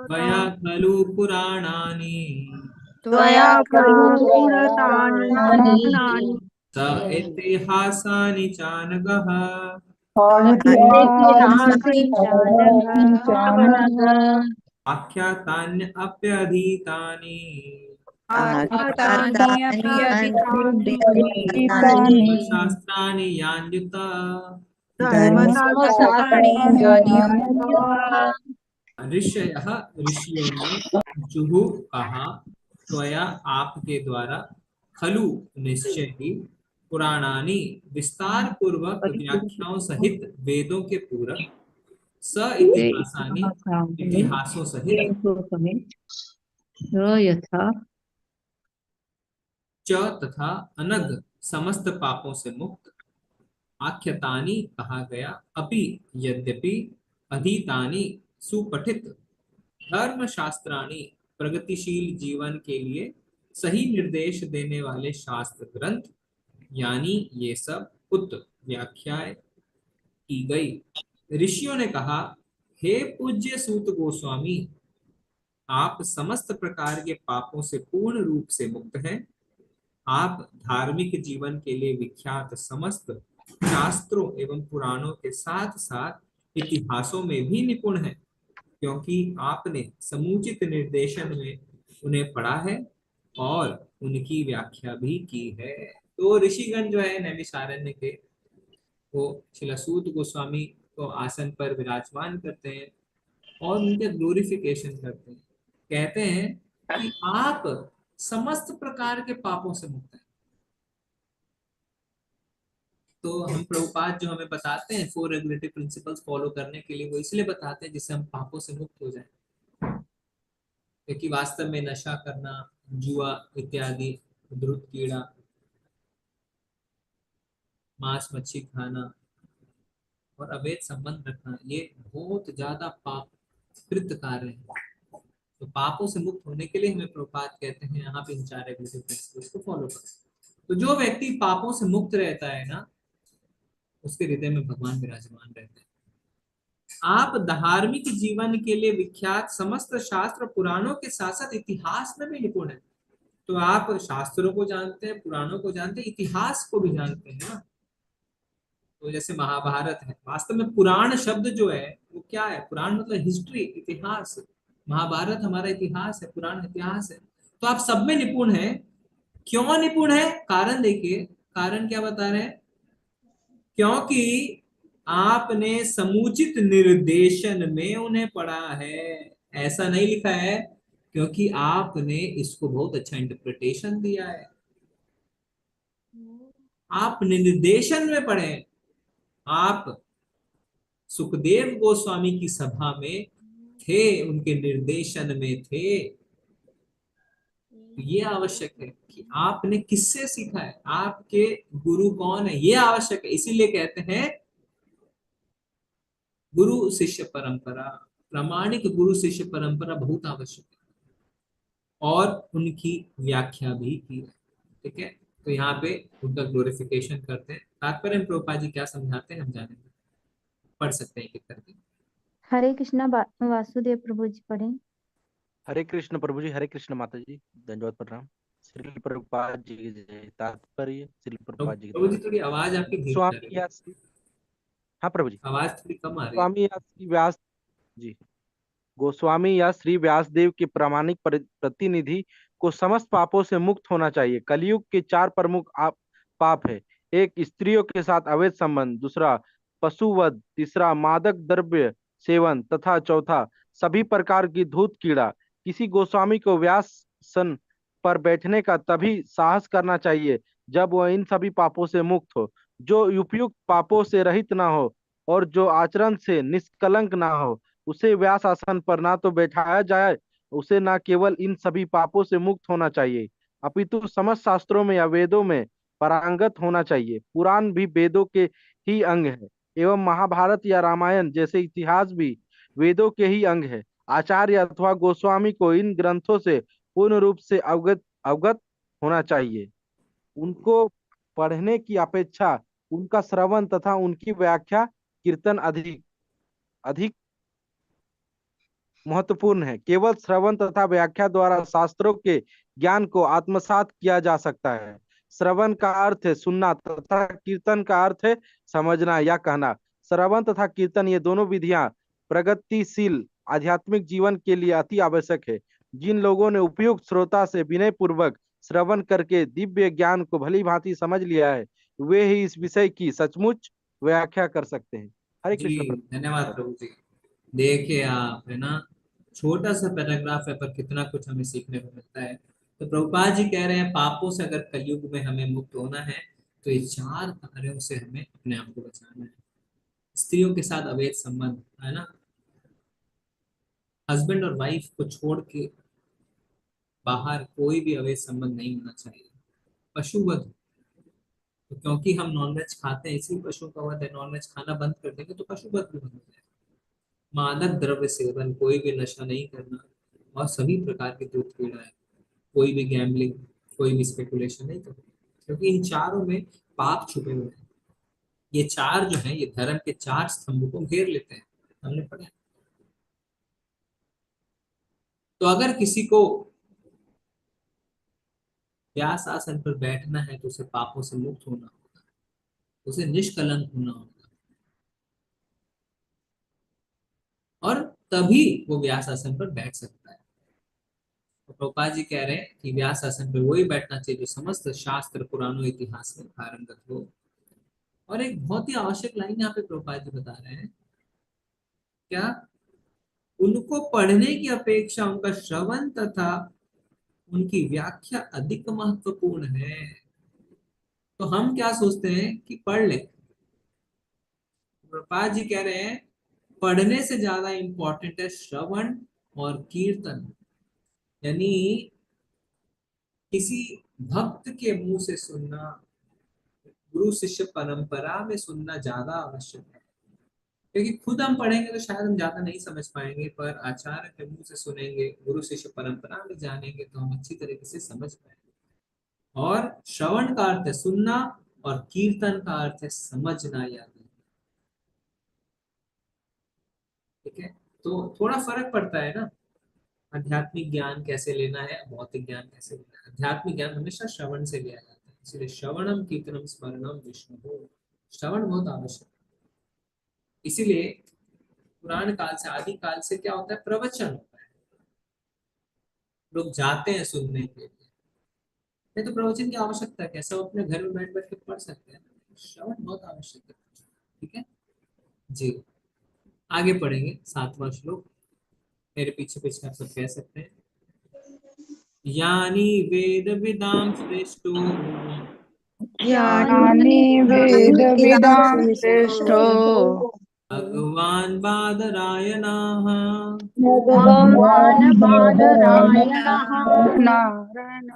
Speaker 1: त्वया खलु पुराणानि स इतिहासानि चानघः आख्यातान्य अप्यधीतानि शास्त्राणि यान्युत ऋषयः ऋषियों ने जुहु कहा त्वया आपके द्वारा खलु निश्चय ही पुराणानि विस्तार पूर्वक व्याख्याओं सहित वेदों के पूरक स इतिहासानि इतिहासों सहित
Speaker 11: यथा
Speaker 1: च तथा अनग समस्त पापों से मुक्त आख्यातानि कहा गया अपि यद्यपि अधीतानि सुपठित धर्म शास्त्राणि प्रगतिशील जीवन के लिए सही निर्देश देने वाले शास्त्र ग्रंथ यानी ये सब उत व्याख्याएं की गई। ऋषियों ने कहा, हे पूज्य सूत गोस्वामी, आप समस्त प्रकार के पापों से पूर्ण रूप से मुक्त हैं। आप धार्मिक जीवन के लिए विख्यात समस्त शास्त्रों एवं पुराणों के साथ साथ इतिहासों में भी निपुण हैं, क्योंकि आपने समुचित निर्देशन में उन्हें पढ़ा है और उनकी व्याख्या भी की है। तो ऋषिगण जो है नैमिषारण्य के, वो श्रील सूत गोस्वामी को आसन पर विराजमान करते हैं और उनके ग्लोरिफिकेशन करते हैं। कहते हैं कि आप समस्त प्रकार के पापों से मुक्त हैं। तो हम प्रभुपाद जो हमें बताते हैं 4 रेगुलेटरी प्रिंसिपल्स फॉलो करने के लिए, वो इसलिए बताते हैं जिससे हम पापों से मुक्त हो जाएं। क्योंकि वास्तव में नशा करना, जुआ इत्यादि, धूर्त कीड़ा, मांस मच्छी खाना और अवैध संबंध रखना, ये बहुत ज्यादा पापकृत कार्य है। तो पापों से मुक्त होने के लिए हमें प्रभुपाद कहते हैं यहाँ पे इन 4 रेगुलेटरी प्रिंसिपल्स को फॉलो करें। तो जो व्यक्ति पापों से मुक्त रहता है ना, उसके हृदय में भगवान विराजमान रहते हैं। आप धार्मिक जीवन के लिए विख्यात समस्त शास्त्र पुराणों के साथ साथ इतिहास में भी निपुण है। तो आप शास्त्रों को जानते हैं, पुराणों को जानते हैं, इतिहास को भी जानते हैं ना। तो जैसे महाभारत है, वास्तव में पुराण शब्द जो है वो क्या है? पुराण मतलब हिस्ट्री, इतिहास। महाभारत हमारा इतिहास है, पुराण इतिहास है। तो आप सब में निपुण हैं। क्यों निपुण है? कारण देखिए, कारण क्या बता रहे हैं? क्योंकि आपने समुचित निर्देशन में उन्हें पढ़ा है। ऐसा नहीं लिखा है क्योंकि आपने इसको बहुत अच्छा इंटरप्रिटेशन दिया है। आप निर्देशन में पढ़े। आप सुखदेव गोस्वामी की सभा में थे, उनके निर्देशन में थे। ये आवश्यक है कि आपने किससे सीखा है, आपके गुरु कौन है, ये आवश्यक है। इसीलिए कहते हैं गुरु शिष्य परंपरा, प्रामाणिक गुरु शिष्य परंपरा बहुत आवश्यक है और उनकी व्याख्या भी की है। ठीक है, तो यहाँ पे उनका ग्लोरिफिकेशन करते हैं। तात्पर्य प्रभुपाद जी क्या समझाते हैं हम जानेंगे, पढ़ सकते हैं एक करके।
Speaker 9: हरे कृष्णा वासुदेव प्रभु जी पढ़े।
Speaker 12: हरे कृष्ण प्रभु जी, हरे कृष्ण माता जी, दंडवत प्रणाम। श्री प्रभुपाद जी की जय। तात्पर्य श्री प्रभुपाद जी
Speaker 1: प्रभु जी थोड़ी आवाज आपकी धीमी आ रही है।
Speaker 12: हाँ प्रभु जी,
Speaker 1: आवाज थोड़ी कम आ रही है।
Speaker 12: स्वामी या श्री व्यास जी, गोस्वामी या श्री व्यासदेव के प्रामाणिक प्रतिनिधि को समस्त पापों से मुक्त होना चाहिए। कलयुग के 4 प्रमुख पाप है। 1 स्त्रियों के साथ अवैध संबंध, दूसरा पशुवध, तीसरा मादक द्रव्य सेवन तथा चौथा सभी प्रकार की धूत कीड़ा। किसी गोस्वामी को व्यासन पर बैठने का तभी साहस करना चाहिए जब वह इन सभी पापों से मुक्त हो। जो उपयुक्त पापों से रहित ना हो और जो आचरण से निष्कलंक ना हो, उसे व्यास आसन पर ना तो बैठाया जाए, उसे ना केवल इन सभी पापों से मुक्त होना चाहिए, अपितु समस्त शास्त्रों में या वेदों में पारंगत होना चाहिए। पुराण भी वेदों के ही अंग है एवं महाभारत या रामायण जैसे इतिहास भी वेदों के ही अंग है। आचार्य अथवा गोस्वामी को इन ग्रंथों से पूर्ण रूप से अवगत होना चाहिए। उनको पढ़ने की अपेक्षा उनका श्रवण तथा उनकी व्याख्या कीर्तन अधिक महत्वपूर्ण है। केवल श्रवण तथा व्याख्या द्वारा शास्त्रों के ज्ञान को आत्मसात किया जा सकता है। श्रवण का अर्थ है सुनना तथा कीर्तन का अर्थ है समझना या कहना। श्रवण तथा कीर्तन ये दोनों विधियां प्रगतिशील आध्यात्मिक जीवन के लिए अति आवश्यक है। जिन लोगों ने उपयुक्त श्रोता से विनय पूर्वक श्रवण करके दिव्य ज्ञान को भली भांति समझ लिया है, वे ही इस विषय की सचमुच व्याख्या कर सकते हैं। हरे
Speaker 1: जी
Speaker 12: कृष्ण प्रभु।
Speaker 1: धन्यवाद प्रभु जी। देखिए आप, है ना, छोटा सा पैराग्राफ है पर कितना कुछ हमें सीखने को मिलता है। तो प्रभुपाद जी कह रहे हैं पापों से अगर कलयुग में हमें मुक्त होना है तो ये 4 कार्यों से हमें अपने आप को बचाना है। स्त्रियों के साथ अवैध संबंध, है ना, हस्बैंड और वाइफ को छोड़ के बाहर कोई भी अवैध संबंध नहीं होना चाहिए। पशुवध, तो क्योंकि हम नॉनवेज खाते हैं इसलिए पशुओं का वध है, नॉनवेज खाना बंद कर देंगे तो पशुवध भी बंद हो जाएगा। मादक द्रव्य सेवन, कोई भी नशा नहीं करना, और सभी प्रकार के दूध पीना है, कोई भी गैम्बलिंग, कोई भी स्पेकुलेशन नहीं करना, क्योंकि इन चारों में पाप छुपे हुए हैं। ये 4 जो है ये धर्म के 4 स्तंभ को घेर लेते हैं, हमने पढ़ा। तो अगर किसी को व्यास आसन पर बैठना है तो उसे पापों से मुक्त होना होगा, उसे निष्कलंक होना होगा, और तभी वो व्यास आसन पर बैठ सकता है। तो प्रभुपाद जी कह रहे हैं कि व्यास आसन पर वही बैठना चाहिए जो समस्त शास्त्र पुराणों इतिहास में पारंगत हो। और एक बहुत ही आवश्यक लाइन यहाँ पे प्रभुपाद जी बता रहे हैं, क्या उनको पढ़ने की अपेक्षा उनका श्रवण तथा उनकी व्याख्या अधिक महत्वपूर्ण है। तो हम क्या सोचते हैं कि पढ़ ले, प्रभुपाद जी कह रहे हैं पढ़ने से ज्यादा इंपॉर्टेंट है श्रवण और कीर्तन, यानी किसी भक्त के मुंह से सुनना, गुरु शिष्य परंपरा में सुनना ज्यादा आवश्यक है। क्योंकि खुद हम पढ़ेंगे तो शायद हम ज्यादा नहीं समझ पाएंगे, पर आचार्य के मुंह से सुनेंगे, गुरु शिष्य परंपरा में जानेंगे तो हम अच्छी तरीके से समझ पाएंगे। और श्रवण का अर्थ है सुनना और कीर्तन का अर्थ है समझना, याद है। ठीक है, तो थोड़ा फर्क पड़ता है ना, आध्यात्मिक ज्ञान कैसे लेना है, भौतिक ज्ञान कैसे लेना है। आध्यात्मिक ज्ञान हमेशा श्रवण से लिया जाता है, इसलिए श्रवणम कीर्तनम स्मरणम विष्णु, श्रवण बहुत आवश्यक है। इसीलिए पुराण काल से, आदि काल से क्या होता है, प्रवचन होता है, लोग जाते हैं सुनने के लिए। नहीं तो प्रवचन की आवश्यकता है, सब अपने घर में बैठ बैठ के पढ़ सकते हैं। श्रवण बहुत आवश्यक है। ठीक है जी, आगे पढ़ेंगे 7वां श्लोक, मेरे पीछे पीछे आप सब कह सकते हैं। यानी वेद विदाम श्रेष्ठो,
Speaker 3: यानी वेद विदाम श्रेष्ठो,
Speaker 1: भगवान बादरायणाः,
Speaker 5: भगवान् बादरायणः,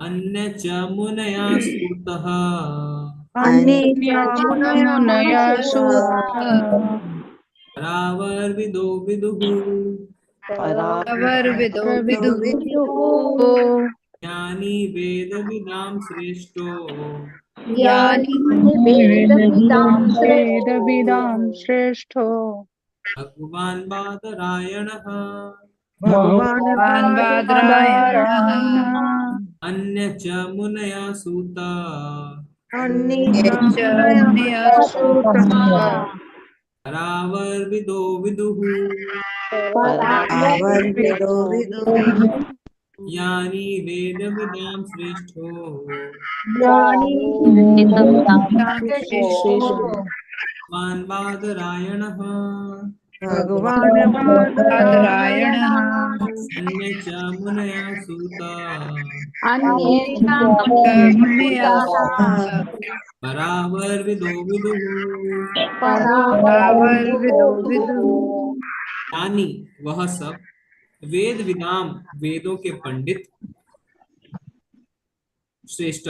Speaker 1: अन्य च मुनया स्तुतः,
Speaker 3: मुनया सूतः,
Speaker 1: परावर्विदो विदुः, ज्ञानी वेद विदाम श्रेष्ठो,
Speaker 3: वेद विदाम श्रेष्ठो,
Speaker 1: भगवान बादरायणः,
Speaker 3: भगवान् बादरायणः,
Speaker 1: अन्य च मुनया सूता, परावर्विदो विदुः, यानी वेद विदाम श्रेष्ठो, भगवान बादरायणः, अन्य च मुनया सूता, परावर्विदो विदुः, यानी वह सब वेद विदाम, वेदों के पंडित, श्रेष्ठ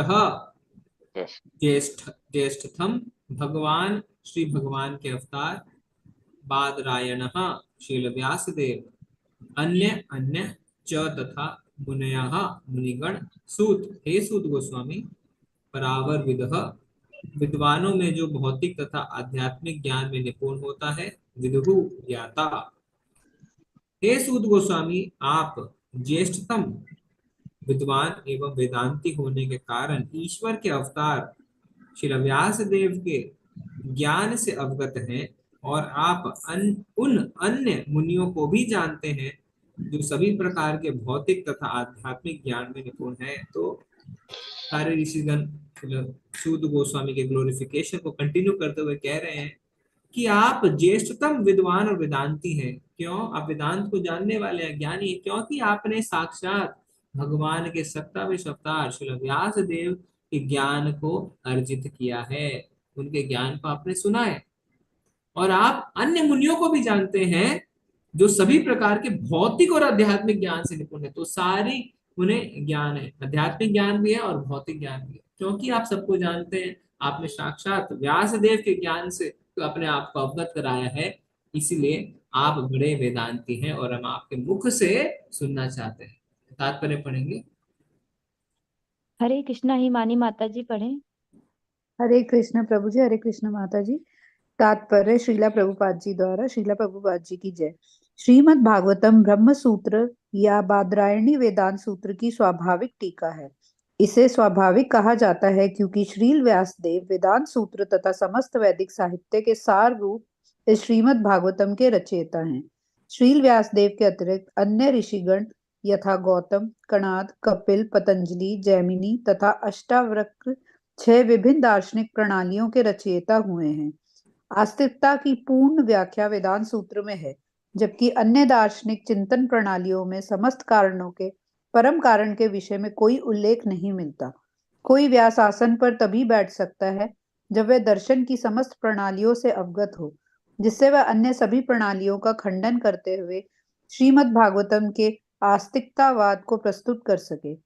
Speaker 1: ज्येष्ठतम, भगवान श्री भगवान के अवतार, बादरायणः शील व्यासदेव, अन्य अन्य च तथा मुनयः मुनिगण, सूत हे सूत गोस्वामी, परावर्विदः विद्वानों में जो भौतिक तथा आध्यात्मिक ज्ञान में निपुण होता है, विदुहु ज्ञाता। हे सूत गोस्वामी, आप ज्येष्ठतम विद्वान एवं वेदांती होने के कारण ईश्वर के अवतार श्री व्यास देव के ज्ञान से अवगत हैं और आप उन अन्य मुनियों को भी जानते हैं जो सभी प्रकार के भौतिक तथा आध्यात्मिक ज्ञान में निपुण है। तो सारे ऋषिगण सूत गोस्वामी के ग्लोरिफिकेशन को कंटिन्यू करते हुए कह रहे हैं कि आप ज्येष्ठतम विद्वान और वेदांती हैं। क्यों? आप वेदांत को जानने वाले हैं, ज्ञानी हैं, क्योंकि आपने साक्षात भगवान के 27 अवतार श्री व्यास देव के ज्ञान को अर्जित किया है, उनके ज्ञान को आपने सुना है। और आप अन्य मुनियों को भी जानते हैं जो सभी प्रकार के भौतिक और आध्यात्मिक ज्ञान से निपुण है। तो सारी उन्हें ज्ञान है, आध्यात्मिक ज्ञान भी है और भौतिक ज्ञान भी है, क्योंकि आप सबको जानते हैं, आपने साक्षात व्यास देव के ज्ञान से तो अपने आप को अवगत कराया है, इसीलिए आप बड़े वेदांती हैं और हम आपके मुख से सुनना चाहते हैं। तात्पर्य पढ़ेंगे।
Speaker 9: हरे कृष्णा हिमानी माता जी पढ़ें।
Speaker 5: हरे कृष्ण प्रभु जी, हरे कृष्ण माता जी। तात्पर्य श्रीला प्रभुपाद जी द्वारा। श्रीला प्रभुपाद जी की जय। श्रीमद् भागवतम ब्रह्म सूत्र या बादरायणी वेदांत सूत्र की स्वाभाविक टीका है। इसे स्वाभाविक कहा जाता है क्योंकि श्रील व्यासदेव वेदांत सूत्र तथा समस्त वैदिक साहित्य के सार रूप इस श्रीमद् भागवतम के रचयिता हैं। श्रील व्यासदेव के अतिरिक्त अन्य ऋषिगण यथा गौतम, कणाद, कपिल, पतंजलि, जैमिनी तथा अष्टावक्र 6 विभिन्न दार्शनिक प्रणालियों के रचयिता हुए हैं। आस्तिकता की पूर्ण व्याख्या वेदांत सूत्र में है, जबकि अन्य दार्शनिक चिंतन प्रणालियों में समस्त कारणों के परम कारण के विषय में कोई उल्लेख नहीं मिलता। कोई व्यास आसन पर तभी बैठ सकता है जब वह दर्शन की समस्त प्रणालियों से अवगत हो, जिससे वह अन्य सभी प्रणालियों का खंडन करते हुए श्रीमद् भागवतम के आस्तिकतावाद को प्रस्तुत कर सके।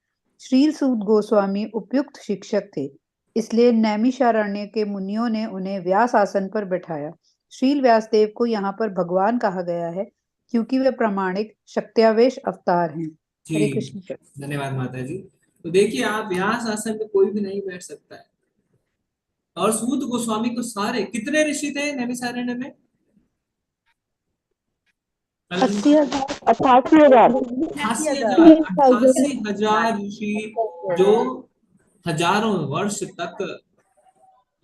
Speaker 5: श्रील सूत गोस्वामी उपयुक्त शिक्षक थे, इसलिए नैमिषारण्य के मुनियों ने उन्हें व्यास आसन पर बैठाया। श्रील व्यासदेव को यहाँ पर भगवान कहा गया है क्योंकि वे प्रामाणिक शक्त्यावेश अवतार हैं। हरे कृष्ण।
Speaker 1: धन्यवाद माता जी। तो देखिए, आप व्यास आसन में कोई भी नहीं बैठ सकता है। और सूत गोस्वामी को सारे कितने ऋषि थे नैमिषारण्य में? 88,000 ऋषि जो हजारों वर्ष तक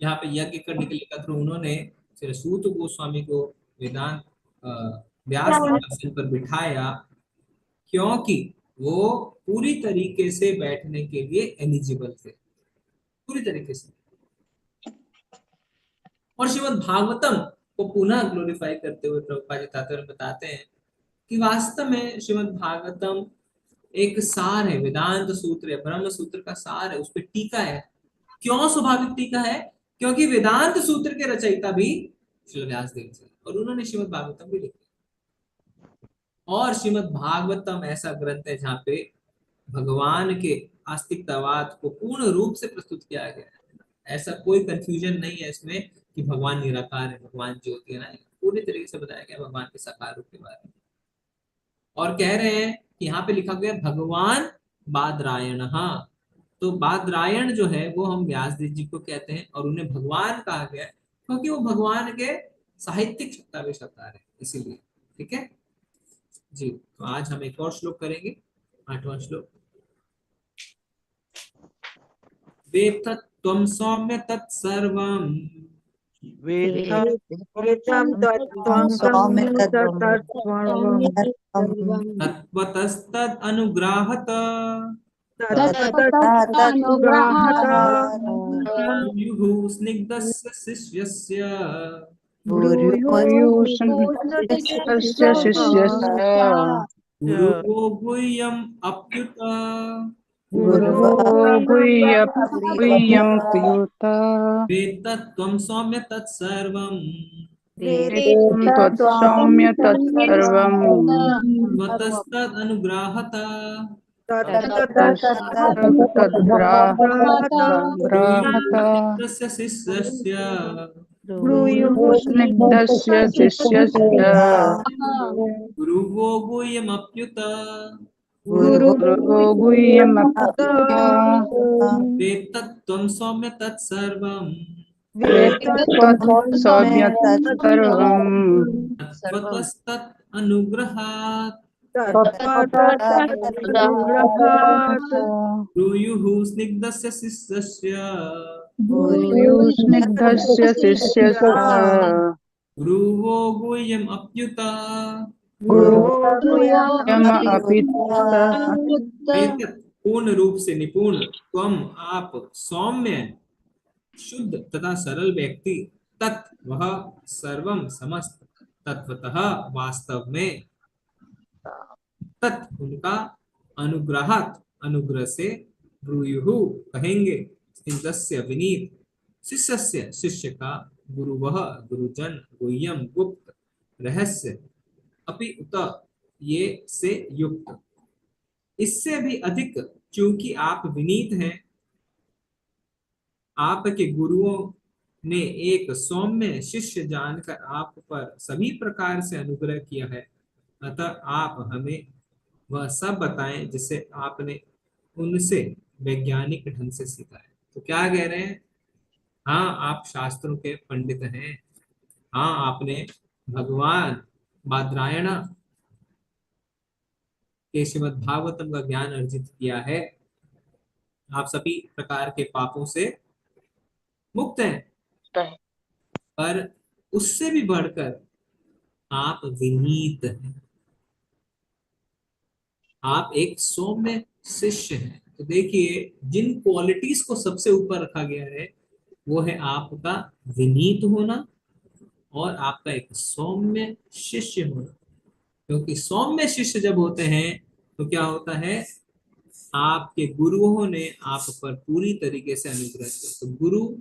Speaker 1: यहाँ पे यज्ञ करने के लिए एकत्र। उन्होंने सूत गोस्वामी को वेदांत व्यास आसन पर बिठाया क्योंकि वो पूरी तरीके से बैठने के लिए एलिजिबल थे, पूरी तरीके से। और श्रीमद् भागवतम को पुनः ग्लोरीफाई करते हुए प्रभुपाद जी तात्पर्य बताते हैं कि वास्तव में श्रीमद् भागवतम एक सार है, वेदांत सूत्र है, ब्रह्म सूत्र का सार है, उस पर टीका है। क्यों स्वाभाविक टीका है? क्योंकि वेदांत सूत्र के रचयिता भी श्री व्यासदेव थे और उन्होंने श्रीमद् भागवतम भी लिखा। और श्रीमद् भागवतम ऐसा ग्रंथ है जहाँ पे भगवान के आस्तिकतावाद को पूर्ण रूप से प्रस्तुत किया गया है। ऐसा कोई कंफ्यूजन नहीं है इसमें कि भगवान निराकार है, भगवान ज्योति है, ना, पूरी तरीके से बताया गया भगवान के साकार रूप के बारे में। और कह रहे हैं कि यहाँ पे लिखा गया भगवान बादरायण। तो बादरायण जो है वो हम व्यासदेव जी को कहते हैं और उन्हें भगवान कहा गया क्योंकि वो भगवान के साहित्यिक शक्तावेश अवतार है, इसीलिए। ठीक है जी। तो आज हम एक और श्लोक करेंगे, 8वां श्लोक। वेत्तत्वं सौम्य तत्सर्वं तत्त्वतस्तद् अनुग्राहत गुरुः स्निग्धस्य शिष्यस्य गुरुवो गुह्यम् अप्युत वेत्तत्वं सौम्य तत्सर्वं तत्त्वतस्तद् अनुग्राहत स्निग्धस्य शिष्यस्य गुरुवो गुह्यमप्युत वेत्तत्वं सौम्य तत्सर्वं तत्त्वतस्तद् अनुग्रहात् ब्रूयुः स्निग्धस्य शिष्यस्य गुरुवो गुह्यम अप्युता एतत् पूर्ण रूप से निपुण त्वम आप सौम्य शुद्ध तथा सरल व्यक्ति तत् वह सर्वम समस्त तत्वतः वास्तव में तत् उनका अनुग्रहात अनुग्रह से ब्रूयुः कहेंगे इंद्रस्य विनीत शिष्यस्य शिष्य का गुरु वह गुरुजन गुह्यम गुप्त रहस्य अपि उत ये से युक्त इससे भी अधिक क्योंकि आप विनीत हैं आपके गुरुओं ने एक सौम्य शिष्य जानकर आप पर सभी प्रकार से अनुग्रह किया है अतः आप हमें वह सब बताएं जिसे आपने उनसे वैज्ञानिक ढंग से सीखा है। तो क्या कह रहे हैं? हाँ, आप शास्त्रों के पंडित हैं। हाँ, आपने भगवान बादरायण के श्रीमद् भागवतम का ज्ञान अर्जित किया है। आप सभी प्रकार के पापों से मुक्त हैं, पर उससे भी बढ़कर आप विनीत हैं। आप एक सौम्य शिष्य हैं। तो देखिए, जिन क्वालिटीज को सबसे ऊपर रखा गया है वो है आपका विनीत होना और आपका एक सौम्य शिष्य होना। क्योंकि सौम्य शिष्य जब होते हैं तो क्या होता है, आपके गुरुओं ने आप पर पूरी तरीके से अनुग्रह किया। तो गुरु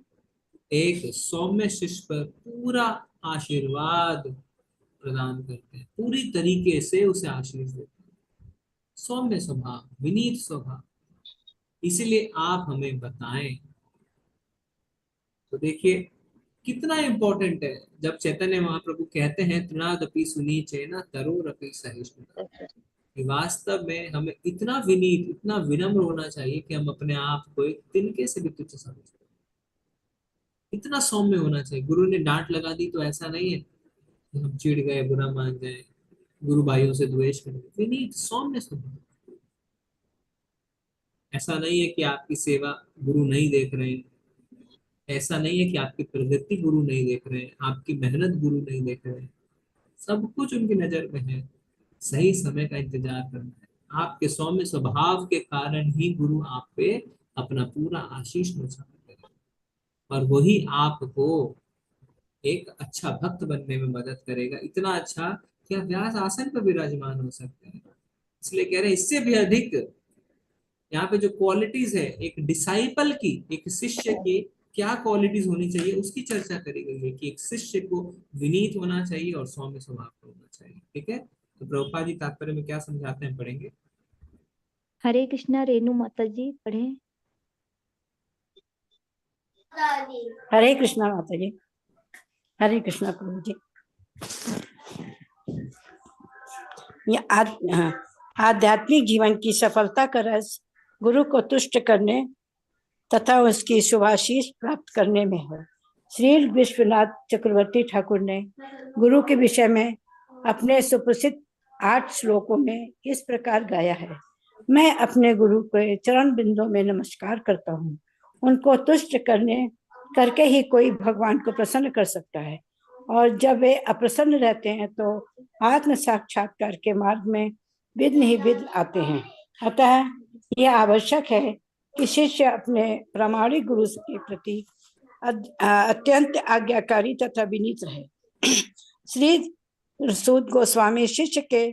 Speaker 1: एक सौम्य शिष्य पर पूरा आशीर्वाद प्रदान करते हैं, पूरी तरीके से उसे आशीष देते हैं। सौम्य स्वभाव, विनीत स्वभाव, इसीलिए आप हमें बताएं। तो देखिए कितना इंपॉर्टेंट है जब चैतन्य महाप्रभु कहते हैं तृणादपि सुनीचेन तरोरपि सहिष्णुता, कि वास्तव में हमें इतना विनीत, इतना विनम्र होना चाहिए कि हम अपने आप को एक तिनके से भी तुच्छ समझें। इतना सौम्य होना चाहिए। गुरु ने डांट लगा दी तो ऐसा नहीं है कि हम चिढ़ गए, बुरा मान गए, गुरु भाइयों से द्वेष कर गए। विनीत सौम्य स्वभाव। ऐसा नहीं है कि आपकी सेवा गुरु नहीं देख रहे हैं, ऐसा नहीं है कि आपकी प्रगति गुरु नहीं देख रहे हैं, आपकी मेहनत गुरु नहीं देख रहे हैं। सब कुछ उनकी नजर में है। सही समय का इंतजार करना है। आपके सौम्य स्वभाव के कारण ही गुरु आप पे अपना पूरा आशीष न्यौछावर करेगा और वही आपको एक अच्छा भक्त बनने में मदद करेगा। इतना अच्छा कि आप व्यास आसन पर विराजमान हो सकते हैं। इसलिए कह रहे हैं इससे भी अधिक यहाँ पे जो क्वालिटीज है एक डिसाइपल की, एक शिष्य की क्या क्वालिटीज होनी चाहिए उसकी चर्चा करी गई है कि एक शिष्य को विनीत होना चाहिए और सौम्य स्वभाव का होना चाहिए। ठीक है, तो प्रभुपाद जी तात्पर्य में क्या समझाते हैं, पढ़ेंगे।
Speaker 9: हरे कृष्णा। रेणु माता जी पढ़े।
Speaker 13: हरे कृष्णा माता जी। हरे कृष्णा प्रभु जी। ये आध्यात्मिक जीवन की सफलता का रस गुरु को तुष्ट करने तथा उसकी शुभाशीष प्राप्त करने में है। श्री विश्वनाथ चक्रवर्ती ठाकुर ने गुरु के विषय में अपने सुप्रसिद्ध 8 श्लोकों में इस प्रकार गाया है। मैं अपने गुरु के चरण बिंदों में नमस्कार करता हूँ। उनको तुष्ट करके ही कोई भगवान को प्रसन्न कर सकता है, और जब वे अप्रसन्न रहते हैं तो आत्म साक्षात्कार के मार्ग में विघ्न ही विघ्न आते हैं। अतः यह आवश्यक है कि शिष्य अपने प्रामाणिक गुरु के प्रति अत्यंत आज्ञाकारी तथा विनीत रहे। श्री सूत गोस्वामी शिष्य के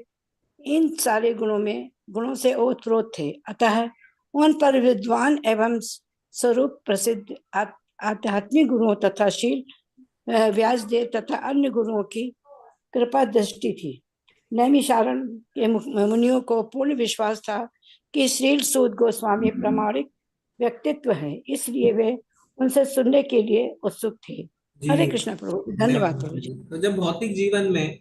Speaker 13: इन सारे गुणों से ओतप्रोत थे। अतः उन पर विद्वान एवं स्वरूप प्रसिद्ध आध्यात्मिक गुरुओं तथा शील व्यासदेव तथा अन्य गुरुओं की कृपा दृष्टि थी। नैमिषारण्य के मुनियों को पूर्ण विश्वास था कि श्री सूत गोस्वामी प्रामाणिक व्यक्तित्व है, इसलिए वे उनसे सुनने के लिए उत्सुक थे। हरे कृष्ण प्रभु। धन्यवाद प्रभु जी।
Speaker 1: तो जब भौतिक जीवन में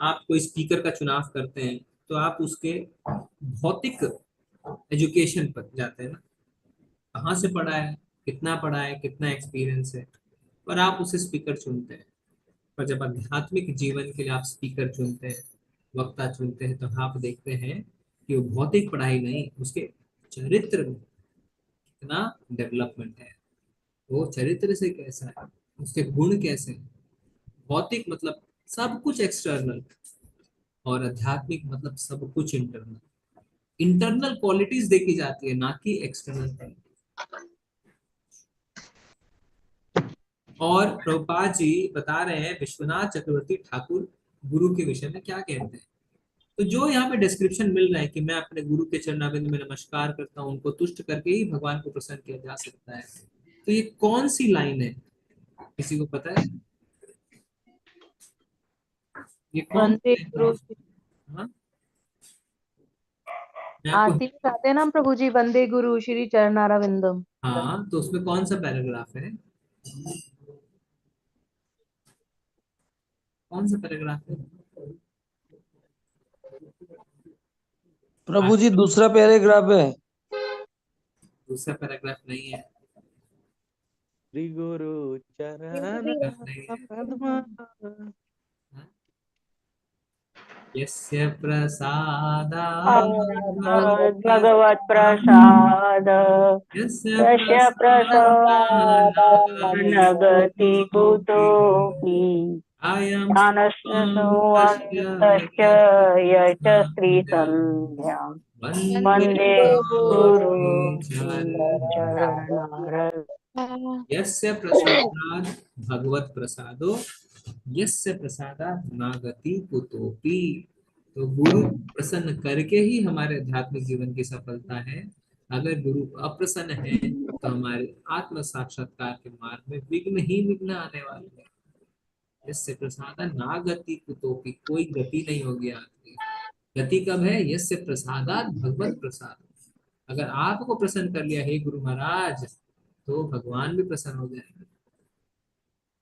Speaker 1: आप कोई स्पीकर का चुनाव करते हैं तो आप उसके भौतिक एजुकेशन पर जाते हैं ना, कहाँ से पढ़ा है, कितना एक्सपीरियंस है, और आप उसे स्पीकर चुनते हैं। पर जब आध्यात्मिक जीवन के लिए आप स्पीकर चुनते हैं, वक्ता चुनते हैं, तो आप देखते हैं कि वो भौतिक पढ़ाई नहीं, उसके चरित्र में कितना डेवलपमेंट है, वो चरित्र से कैसा है, उसके गुण कैसे हैं, भौतिक मतलब सब कुछ एक्सटर्नल, और आध्यात्मिक मतलब सब कुछ इंटरनल। इंटरनल क्वालिटीज देखी जाती है, ना कि एक्सटर्नल क्वालिटी। और प्रभुपाद जी बता रहे हैं विश्वनाथ चक्रवर्ती ठाकुर गुरु के विषय में क्या कहते हैं। तो जो यहाँ पे डिस्क्रिप्शन मिल रहा है कि मैं अपने गुरु के चरणारविंद में नमस्कार करता हूँ, उनको तुष्ट करके ही भगवान को प्रसन्न किया जा सकता है, तो ये कौन सी लाइन है, किसी को पता है? ये कौन सी
Speaker 14: वंदे गुरु
Speaker 1: लाइन? हाँ? मैं आपको
Speaker 14: आरती में गाते हैं ना प्रभु जी, वंदे गुरु श्री चरणारविंदम।
Speaker 1: हाँ, तो उसमें कौन सा पैराग्राफ है, कौन सा पैराग्राफ है?
Speaker 15: प्रभु जी दूसरा पैराग्राफ है।
Speaker 1: दूसरा पैराग्राफ नहीं है।
Speaker 12: श्री गुरु चरण पद्म
Speaker 1: यस्य प्रसादात्
Speaker 7: भगवत प्रसाद
Speaker 1: यस्य
Speaker 7: यस्य प्रसादात् नगति कुतोऽपि
Speaker 1: अयं
Speaker 7: ज्ञानस्नुवन्तश्च यच श्रीसन्ध्यां वन्दे गुरु
Speaker 1: यस्य प्रसादात् भगवत प्रसादो यस्य प्रसादात् नागति कुतोपि। तो गुरु प्रसन्न करके ही हमारे आध्यात्मिक जीवन की सफलता है। अगर गुरु अप्रसन्न है तो हमारे आत्म साक्षात्कार के मार्ग में विघ्न ही विघ्न आने वाले हैं। यस्य प्रसादात् नागति कुतोपि, कोई गति नहीं होगी आपकी। गति कब है? यस्य प्रसादात् भगवत प्रसाद। अगर आपको प्रसन्न कर लिया हे गुरु महाराज, तो भगवान भी प्रसन्न हो जाएंगे।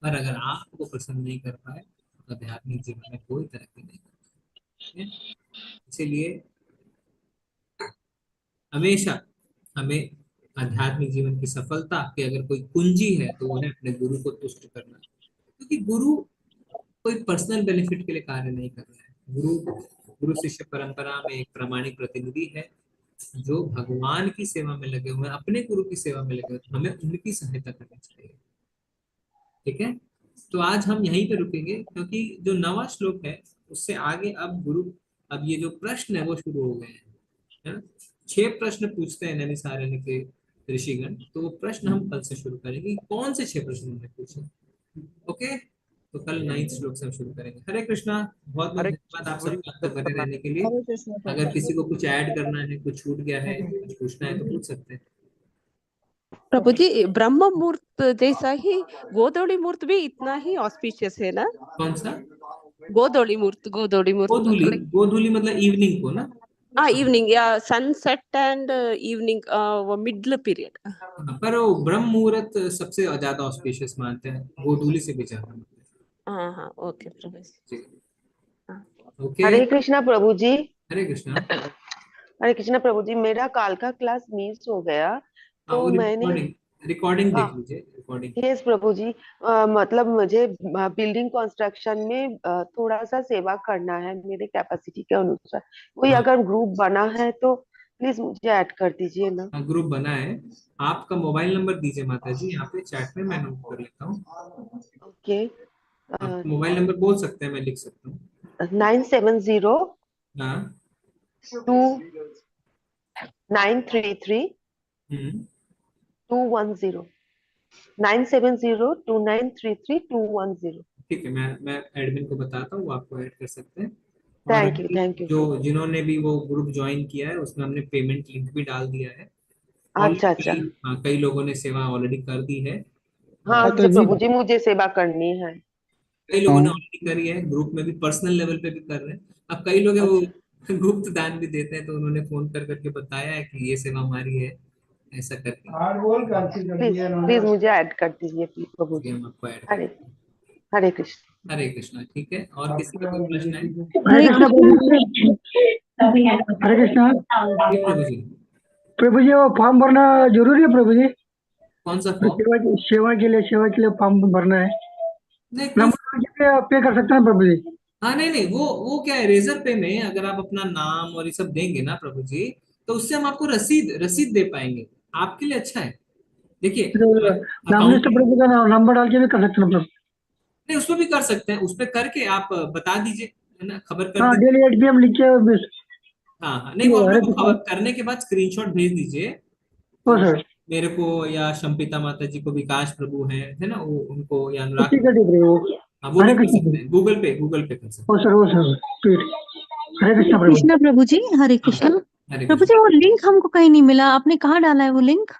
Speaker 1: और अगर आपको प्रसन्न नहीं कर पाए तो आध्यात्मिक जीवन में कोई तरक्की नहीं कर। इसीलिए हमेशा हमें आध्यात्मिक जीवन की सफलता की अगर कोई कुंजी है तो उन्हें अपने गुरु को तुष्ट करना, क्योंकि गुरु कोई पर्सनल बेनिफिट के लिए कार्य नहीं कर रहा है। गुरु शिष्य परंपरा में एक प्रामाणिक प्रतिनिधि है जो भगवान की सेवा में लगे हुए हैं, अपने गुरु की सेवा में लगे हुए, हमें उनकी सहायता करनी चाहिए। ठीक है, तो आज हम यहीं पे रुकेंगे, क्योंकि जो 9वां श्लोक है उससे आगे अब ये जो प्रश्न है वो शुरू हो गए हैं। 6 प्रश्न पूछते हैं नैमिषारण्य के ऋषिगण, तो वो प्रश्न हम कल से शुरू करेंगे। कौन से 6 प्रश्न हमने पूछे? ओके, तो कल 9 श्लोक से हम शुरू करेंगे। हरे कृष्णा, बहुत बहुत धन्यवाद आप सबका बने रहने के लिए। अगर किसी को कुछ ऐड करना है, कुछ छूट गया है, कुछ पूछना है तो पूछ सकते हैं।
Speaker 11: प्रभु जी, ब्रह्म मुहूर्त जैसा ही गोधूली मुहूर्त भी इतना ही ऑस्पिशियस है ना?
Speaker 1: कौन सा?
Speaker 11: गोधूली मुहूर्त।
Speaker 1: गोधूली मतलब इवनिंग को ना?
Speaker 11: हाँ, इवनिंग या सनसेट एंड इवनिंग, वो मिडल पीरियड।
Speaker 1: पर वो ब्रह्म मुहूर्त सबसे ज्यादा ऑस्पिशियस मानते हैं, गोधूली से भी ज्यादा।
Speaker 11: हाँ हाँ, ओके प्रभु जी।
Speaker 1: ओके,
Speaker 10: हरे कृष्णा प्रभु जी।
Speaker 1: हरे कृष्णा।
Speaker 10: हरे कृष्णा प्रभु जी, मेरा काल का क्लास मिस हो गया, तो मैंने
Speaker 1: रिकॉर्डिंग देख लीजिए। रिकॉर्डिंग।
Speaker 10: यस प्रभु जी, मतलब मुझे बिल्डिंग कंस्ट्रक्शन में थोड़ा सा सेवा करना है मेरे कैपेसिटी के अनुसार। कोई अगर ग्रुप बना है तो प्लीज मुझे ऐड कर दीजिए ना।
Speaker 1: ग्रुप बना है, आपका मोबाइल नंबर दीजिए माता जी, यहाँ पे चैट में मैं नोट कर लेता हूँ।
Speaker 10: ओके,
Speaker 1: मोबाइल नंबर बोल सकते हैं, मैं लिख सकता हूँ।
Speaker 10: 970
Speaker 1: 2
Speaker 10: 933 210 9702933
Speaker 1: ठीक है, मैं एडमिन को बताता हूँ, वो आपको ऐड कर सकते हैं।
Speaker 10: Thank you.
Speaker 1: जो जिन्होंने भी वो ग्रुप ज्वाइन किया है उसमें हमने पेमेंट लिंक भी डाल दिया है।
Speaker 10: अच्छा।
Speaker 1: हाँ, कई लोगों ने सेवा ऑलरेडी कर दी है।
Speaker 10: हाँ प्रभु जी, मुझे सेवा करनी है।
Speaker 1: कई लोगों ने ऑलरेडी करी है, ग्रुप में भी पर्सनल लेवल पे भी कर रहे हैं। अब कई लोग वो गुप्त दान भी देते हैं, तो उन्होंने फोन करके बताया है कि ये सेवा हमारी है, ऐसा करके।
Speaker 10: प्लीज मुझे ऐड कर दीजिए प्रभु जी।
Speaker 1: हम आपको ऐड
Speaker 10: हरे कृष्ण।
Speaker 1: हरे कृष्णा। ठीक है, और किसी का कोई प्रश्न है?
Speaker 3: हरे कृष्णा प्रभु जी, वो फॉर्म भरना जरूरी है प्रभु जी?
Speaker 1: कौन सा फॉर्म?
Speaker 3: सेवा के लिए फॉर्म भरना है। नंबर पे कर सकते हैं प्रभु जी?
Speaker 1: हाँ, नहीं, वो क्या है, रेजर पे में अगर आप अपना नाम और ये सब देंगे ना प्रभु जी, तो उससे हम आपको रसीद दे पाएंगे, आपके लिए अच्छा है। देखिए,
Speaker 3: प्रभु का नंबर डाल के भी कर सकते हैं प्रभु?
Speaker 1: नहीं उसमें भी कर सकते हैं, उसमें करके आप बता दीजिए, है ना, खबर कर
Speaker 15: हाँ
Speaker 1: दीजिए।
Speaker 15: डेली 8 PM लिख के
Speaker 1: हाँ हाँ, नहीं वो हम
Speaker 15: हरे
Speaker 1: लोग को
Speaker 15: कृष्णा।
Speaker 1: करने के बाद स्क्रीनशॉट भेज दीजिए,
Speaker 15: ओ
Speaker 1: तो
Speaker 15: सर
Speaker 1: मेरे को या शंपिता माता जी को, विकास प्रभु है ना, वो उनको, या अनुराग,
Speaker 15: ठीक है वो
Speaker 1: हाँ वो भी
Speaker 15: हरे
Speaker 1: कर
Speaker 15: कृष्णा
Speaker 1: सकते हैं, गूगल पे कर सकते
Speaker 15: ओ सर ठीक हरे कृष्णा प्रभु
Speaker 16: कृष्णा प्रभु जी, हरे
Speaker 1: हैं।
Speaker 16: कृष्णा।
Speaker 1: हरे
Speaker 16: प्रभु
Speaker 1: कृष्ण।
Speaker 16: जी वो लिंक हमको कहीं नहीं मिला, आपने कहाँ डाला है वो लिंक?